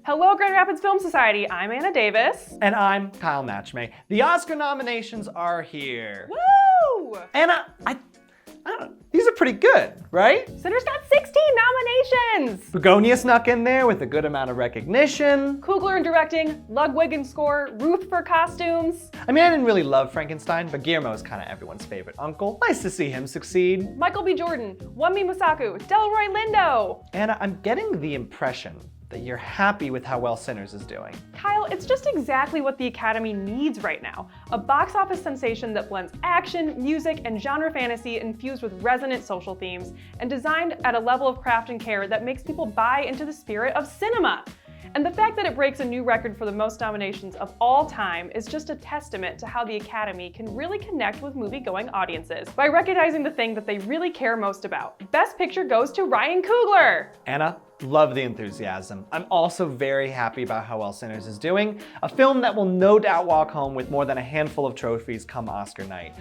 Hello, Grand Rapids Film Society. I'm Anna Davis. And I'm Kyle Matchmay. The Oscar nominations are here. Woo! Anna, I don't know, these are pretty good, right? Sinners got 16 nominations! Begonia snuck in there with a good amount of recognition. Coogler in directing, Ludwig in score, Ruth for costumes. I mean, I didn't really love Frankenstein, but Guillermo is kind of everyone's favorite uncle. Nice to see him succeed. Michael B. Jordan, Wunmi Mosaku, Delroy Lindo. Anna, I'm getting the impression that you're happy with how well Sinners is doing. Kyle, it's just exactly what the Academy needs right now. A box office sensation that blends action, music, and genre fantasy infused with resonant social themes, and designed at a level of craft and care that makes people buy into the spirit of cinema. And the fact that it breaks a new record for the most nominations of all time is just a testament to how the Academy can really connect with movie-going audiences by recognizing the thing that they really care most about. Best Picture goes to Ryan Coogler! Anna, love the enthusiasm. I'm also very happy about how well Sinners is doing, a film that will no doubt walk home with more than a handful of trophies come Oscar night.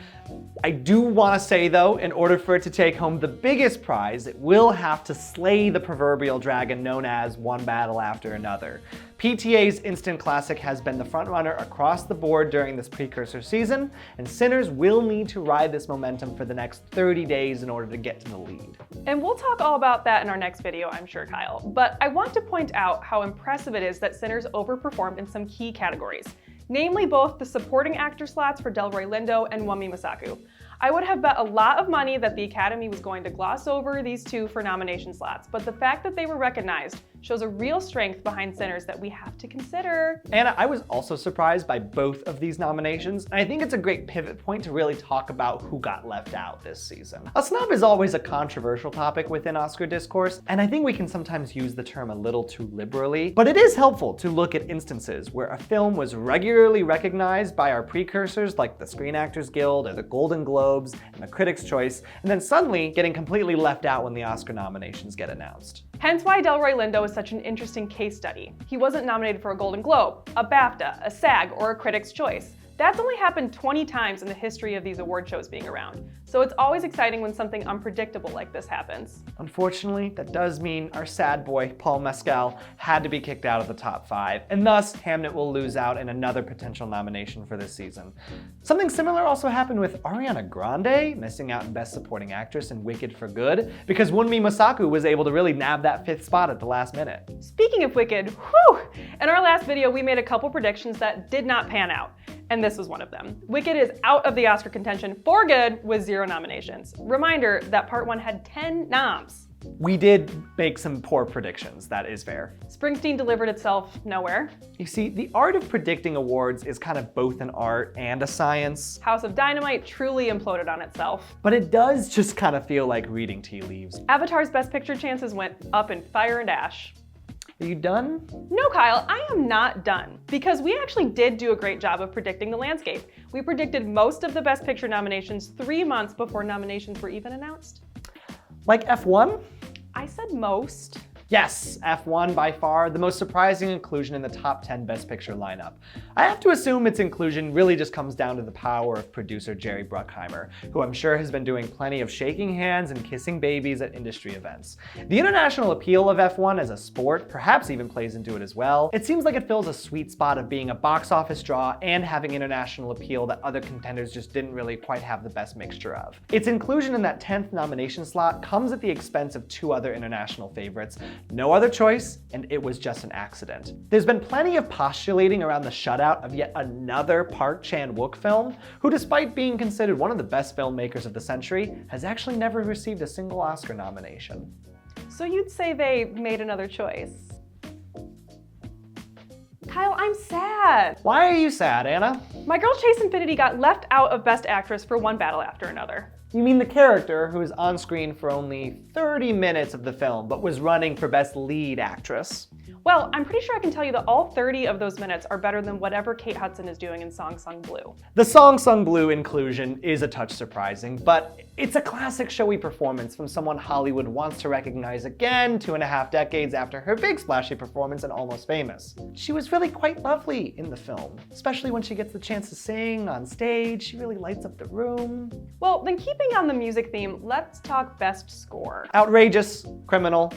I do want to say though, in order for it to take home the biggest prize, it will have to slay the proverbial dragon known as One Battle After Another. PTA's instant classic has been the frontrunner across the board during this precursor season, and Sinners will need to ride this momentum for the next 30 days in order to get to the lead. And we'll talk all about that in our next video, I'm sure, Kyle. But I want to point out how impressive it is that Sinners overperformed in some key categories, namely both the supporting actor slots for Delroy Lindo and Wunmi Mosaku. I would have bet a lot of money that the Academy was going to gloss over these two for nomination slots, but the fact that they were recognized shows a real strength behind Sinners that we have to consider. Anna, I was also surprised by both of these nominations, and I think it's a great pivot point to really talk about who got left out this season. A snub is always a controversial topic within Oscar discourse, and I think we can sometimes use the term a little too liberally, but it is helpful to look at instances where a film was regularly recognized by our precursors like the Screen Actors Guild or the Golden Globes and the Critics' Choice, and then suddenly getting completely left out when the Oscar nominations get announced. Hence why Delroy Lindo is such an interesting case study. He wasn't nominated for a Golden Globe, a BAFTA, a SAG, or a Critics' Choice. That's only happened 20 times in the history of these award shows being around. So it's always exciting when something unpredictable like this happens. Unfortunately, that does mean our sad boy, Paul Mescal, had to be kicked out of the top 5, and thus Hamnet will lose out in another potential nomination for this season. Something similar also happened with Ariana Grande, missing out in Best Supporting Actress in Wicked for Good, because Wunmi Mosaku was able to really nab that 5th spot at the last minute. Speaking of Wicked, whew! In our last video, we made a couple predictions that did not pan out. And this was one of them. Wicked is out of the Oscar contention for good with 0 nominations. Reminder that part 1 had 10 noms. We did make some poor predictions, that is fair. Springsteen delivered itself nowhere. You see, the art of predicting awards is kind of both an art and a science. House of Dynamite truly imploded on itself. But it does just kind of feel like reading tea leaves. Avatar's Best Picture chances went up in fire and ash. Are you done? No, Kyle, I am not done. Because we actually did do a great job of predicting the landscape. We predicted most of the Best Picture nominations 3 months before nominations were even announced. Like F1? I said most. Yes, F1 by far the most surprising inclusion in the top 10 Best Picture lineup. I have to assume its inclusion really just comes down to the power of producer Jerry Bruckheimer, who I'm sure has been doing plenty of shaking hands and kissing babies at industry events. The international appeal of F1 as a sport perhaps even plays into it as well. It seems like it fills a sweet spot of being a box office draw and having international appeal that other contenders just didn't really quite have the best mixture of. Its inclusion in that 10th nomination slot comes at the expense of 2 other international favorites. No other choice, and it was just an accident. There's been plenty of postulating around the shutout of yet another Park Chan-wook film, who despite being considered one of the best filmmakers of the century, has actually never received a single Oscar nomination. So you'd say they made another choice? Kyle, I'm sad. Why are you sad, Anna? My girl Chase Infinity got left out of Best Actress for One Battle After Another. You mean the character who was on screen for only 30 minutes of the film, but was running for Best Lead Actress? Well, I'm pretty sure I can tell you that all 30 of those minutes are better than whatever Kate Hudson is doing in Song Sung Blue. The Song Sung Blue inclusion is a touch surprising, but it's a classic showy performance from someone Hollywood wants to recognize again 2.5 decades after her big splashy performance in Almost Famous. She was really quite lovely in the film, especially when she gets the chance to sing on stage. She really lights up the room. Well, then keeping on the music theme, let's talk Best Score. Outrageous, criminal.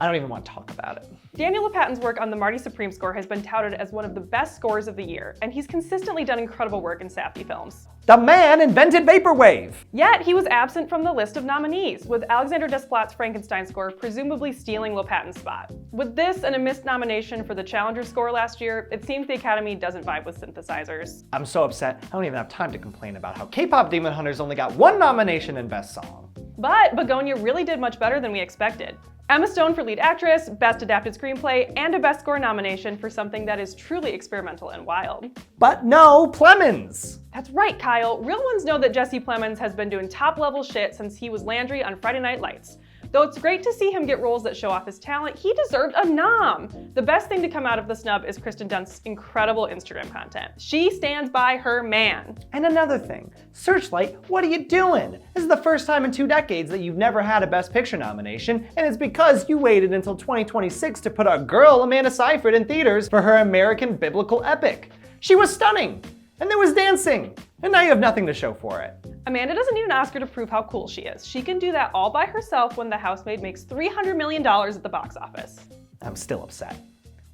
I don't even want to talk about it. Daniel Lopatin's work on the Marty Supreme score has been touted as one of the best scores of the year, and he's consistently done incredible work in Safdie films. The man invented Vaporwave! Yet, he was absent from the list of nominees, with Alexander Desplat's Frankenstein score presumably stealing Lopatin's spot. With this and a missed nomination for the Challenger score last year, it seems the Academy doesn't vibe with synthesizers. I'm so upset, I don't even have time to complain about how K-pop Demon Hunters only got one nomination in Best Song. But Begonia really did much better than we expected. Emma Stone for lead actress, best adapted screenplay, and a best score nomination for something that is truly experimental and wild. But no Plemons! That's right, Kyle. Real ones know that Jesse Plemons has been doing top-level shit since he was Landry on Friday Night Lights. Though it's great to see him get roles that show off his talent, he deserved a nom! The best thing to come out of the snub is Kristen Dunst's incredible Instagram content. She stands by her man. And another thing, Searchlight, what are you doing? This is the first time in 2 decades that you've never had a Best Picture nomination, and it's because you waited until 2026 to put our girl Amanda Seyfried in theaters for her American biblical epic. She was stunning, and there was dancing, and now you have nothing to show for it. Amanda doesn't need an Oscar to prove how cool she is. She can do that all by herself when The Housemaid makes $300 million at the box office. I'm still upset.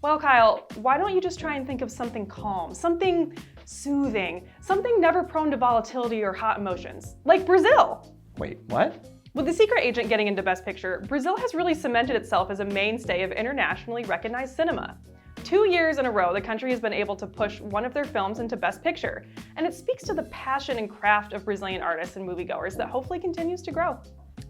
Well, Kyle, why don't you just try and think of something calm, something soothing, something never prone to volatility or hot emotions, like Brazil? Wait, what? With The Secret Agent getting into Best Picture, Brazil has really cemented itself as a mainstay of internationally recognized cinema. 2 years in a row, the country has been able to push one of their films into Best Picture, and it speaks to the passion and craft of Brazilian artists and moviegoers that hopefully continues to grow.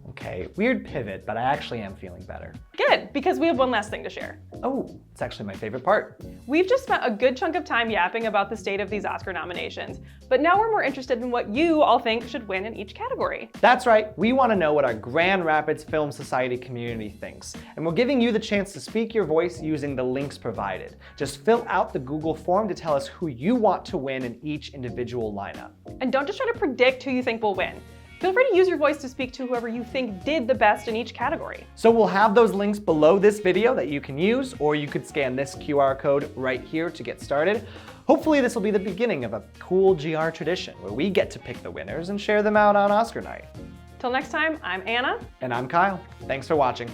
Okay, weird pivot, but I actually am feeling better. Good, because we have one last thing to share. Oh, it's actually my favorite part. We've just spent a good chunk of time yapping about the state of these Oscar nominations, but now we're more interested in what you all think should win in each category. That's right, we want to know what our Grand Rapids Film Society community thinks, and we're giving you the chance to speak your voice using the links provided. Just fill out the Google form to tell us who you want to win in each individual lineup. And don't just try to predict who you think will win. Feel free to use your voice to speak to whoever you think did the best in each category. So we'll have those links below this video that you can use, or you could scan this QR code right here to get started. Hopefully this will be the beginning of a cool GR tradition where we get to pick the winners and share them out on Oscar night. Till next time, I'm Anna. And I'm Kyle. Thanks for watching.